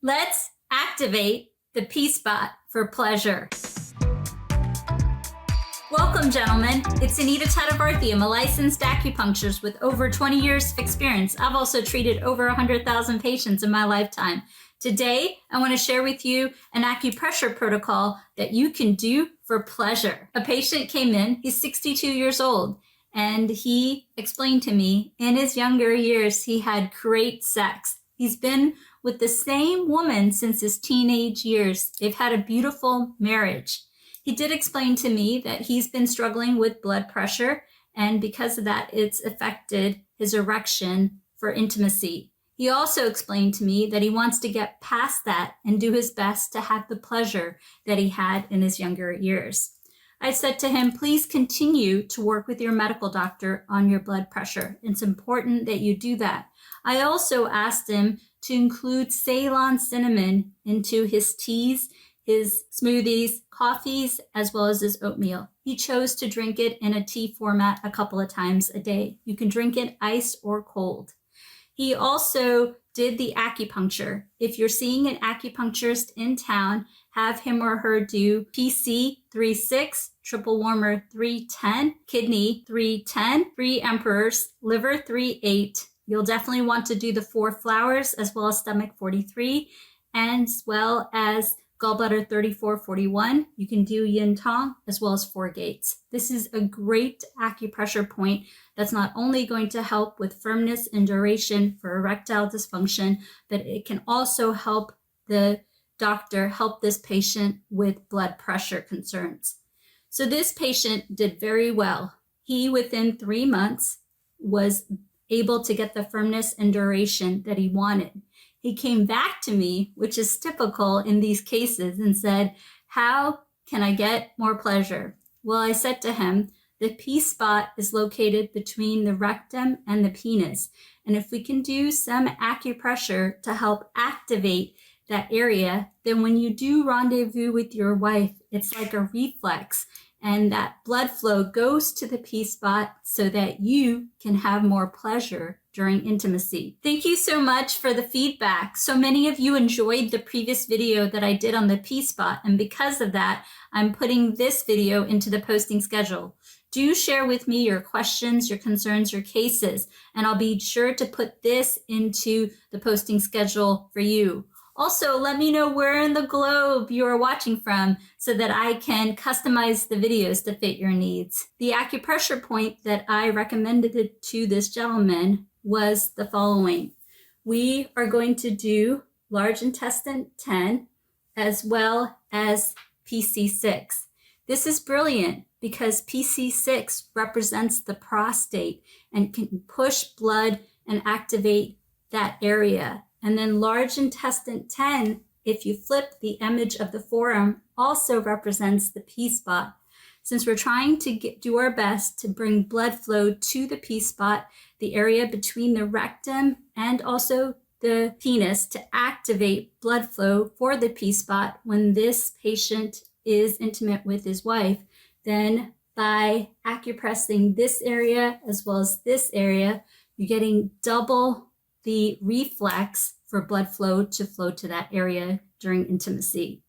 Let's activate the P-spot for pleasure. Welcome, gentlemen. It's Anita Tadavarthi. I'm a licensed acupuncturist with over 20 years of experience. I've also treated over 100,000 patients in my lifetime. Today, I want to share with you an acupressure protocol that you can do for pleasure. A patient came in, he's 62 years old, and he explained to me in his younger years, he had great sex. He's been with the same woman since his teenage years. They've had a beautiful marriage. He did explain to me that he's been struggling with blood pressure, and because of that, it's affected his erection for intimacy. He also explained to me that he wants to get past that and do his best to have the pleasure that he had in his younger years. I said to him, please continue to work with your medical doctor on your blood pressure. It's important that you do that. I also asked him to include Ceylon cinnamon into his teas, his smoothies, coffees, as well as his oatmeal. He chose to drink it in a tea format a couple of times a day. You can drink it iced or cold. He also did the acupuncture. If you're seeing an acupuncturist in town, have him or her do PC 3-6, triple warmer 3-10, kidney 3-10, 3 emperors, liver 3-8. You'll definitely want to do the 4 flowers as well as stomach 43, as well as gallbladder 34-41. You can do yin tong as well as 4 gates. This is a great acupressure point that's not only going to help with firmness and duration for erectile dysfunction, but it can also help the doctor help this patient with blood pressure concerns. So this patient did very well. He, within 3 months, was able to get the firmness and duration that he wanted. He came back to me, which is typical in these cases, and said, how can I get more pleasure? Well, I said to him, the P-spot is located between the rectum and the penis. And if we can do some acupressure to help activate that area, then when you do rendezvous with your wife, it's like a reflex. And that blood flow goes to the P-spot so that you can have more pleasure during intimacy. Thank you so much for the feedback. So many of you enjoyed the previous video that I did on the P-spot, and because of that, I'm putting this video into the posting schedule. Do share with me your questions, your concerns, your cases, and I'll be sure to put this into the posting schedule for you. Also, let me know where in the globe you are watching from so that I can customize the videos to fit your needs. The acupressure point that I recommended to this gentleman was the following. We are going to do large intestine 10 as well as PC6. This is brilliant because PC6 represents the prostate and can push blood and activate that area. And then large intestine 10, if you flip the image of the forearm, also represents the P-spot. Since we're trying to do our best to bring blood flow to the P-spot, the area between the rectum and also the penis, to activate blood flow for the P-spot when this patient is intimate with his wife, then by acupressing this area as well as this area, you're getting double the reflex for blood flow to that area during intimacy.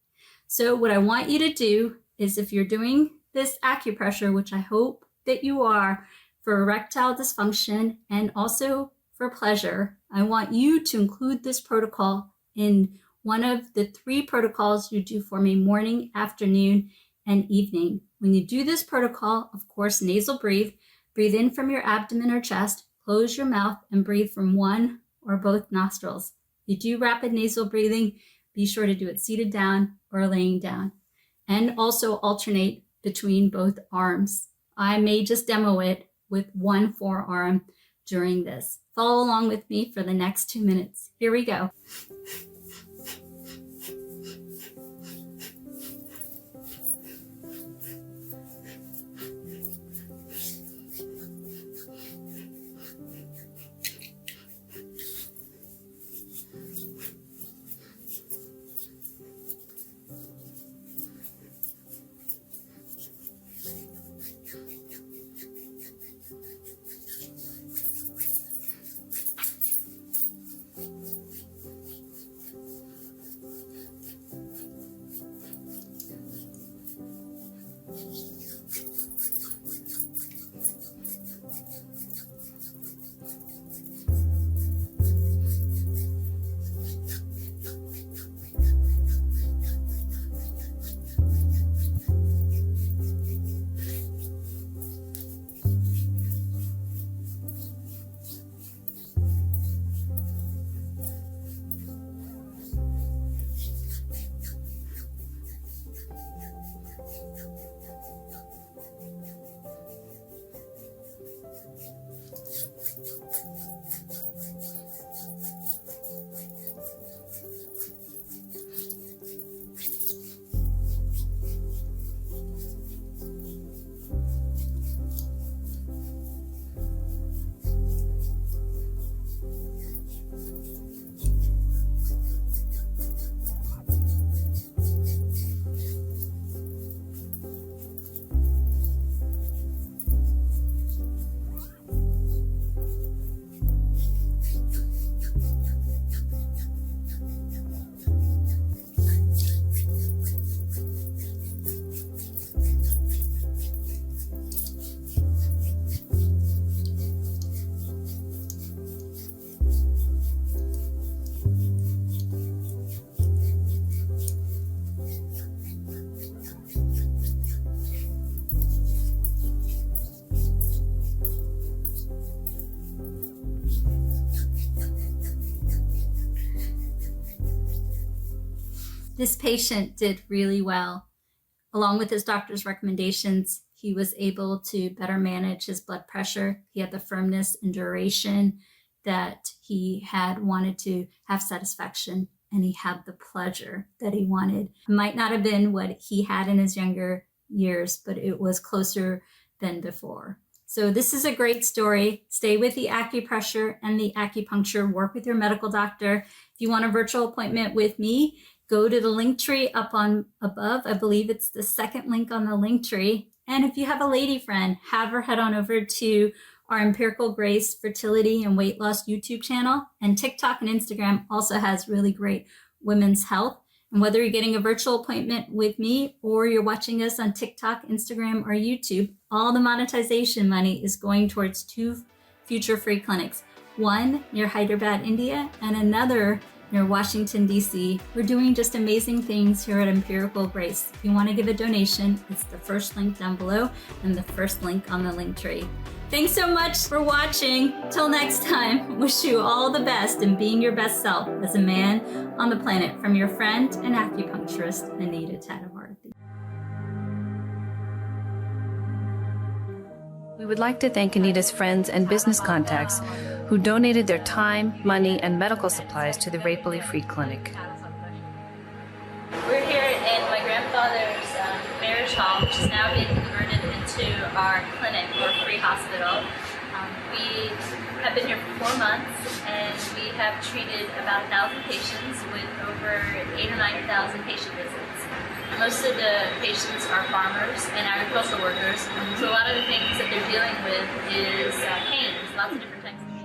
So what I want you to do is, if you're doing this acupressure, which I hope that you are, for erectile dysfunction and also for pleasure, I want you to include this protocol in one of the 3 protocols you do for me morning, afternoon, and evening. When you do this protocol, of course, nasal breathe in from your abdomen or chest, close your mouth, and breathe from one or both nostrils. If you do rapid nasal breathing, be sure to do it seated down or laying down, and also alternate between both arms. I may just demo it with one forearm during this. Follow along with me for the next 2 minutes. Here we go. This patient did really well. Along with his doctor's recommendations, he was able to better manage his blood pressure. He had the firmness and duration that he had wanted to have satisfaction, and he had the pleasure that he wanted. It might not have been what he had in his younger years, but it was closer than before. So this is a great story. Stay with the acupressure and the acupuncture. Work with your medical doctor. If you want a virtual appointment with me, go to the link tree up on above. I believe it's the second link on the link tree. And if you have a lady friend, have her head on over to our Empirical Grace Fertility and Weight Loss YouTube channel. And TikTok and Instagram also has really great women's health. And whether you're getting a virtual appointment with me or you're watching us on TikTok, Instagram, or YouTube, all the monetization money is going towards 2 future free clinics. One near Hyderabad, India, and another near Washington, D.C. We're doing just amazing things here at Empirical Grace. If you want to give a donation, it's the first link down below and the first link on the link tree. Thanks so much for watching. Till next time, wish you all the best in being your best self as a man on the planet, from your friend and acupuncturist, Anita Tatavarthi. We would like to thank Anita's friends and business contacts who donated their time, money, and medical supplies to the Rapely Free Clinic. We're here in my grandfather's marriage hall, which is now being converted into our clinic or free hospital. We have been here for 4 months, and we have treated about 1,000 patients with over 8,000 or 9,000 patient visits. Most of the patients are farmers and agricultural workers, so a lot of the things that they're dealing with is pains, lots of different types of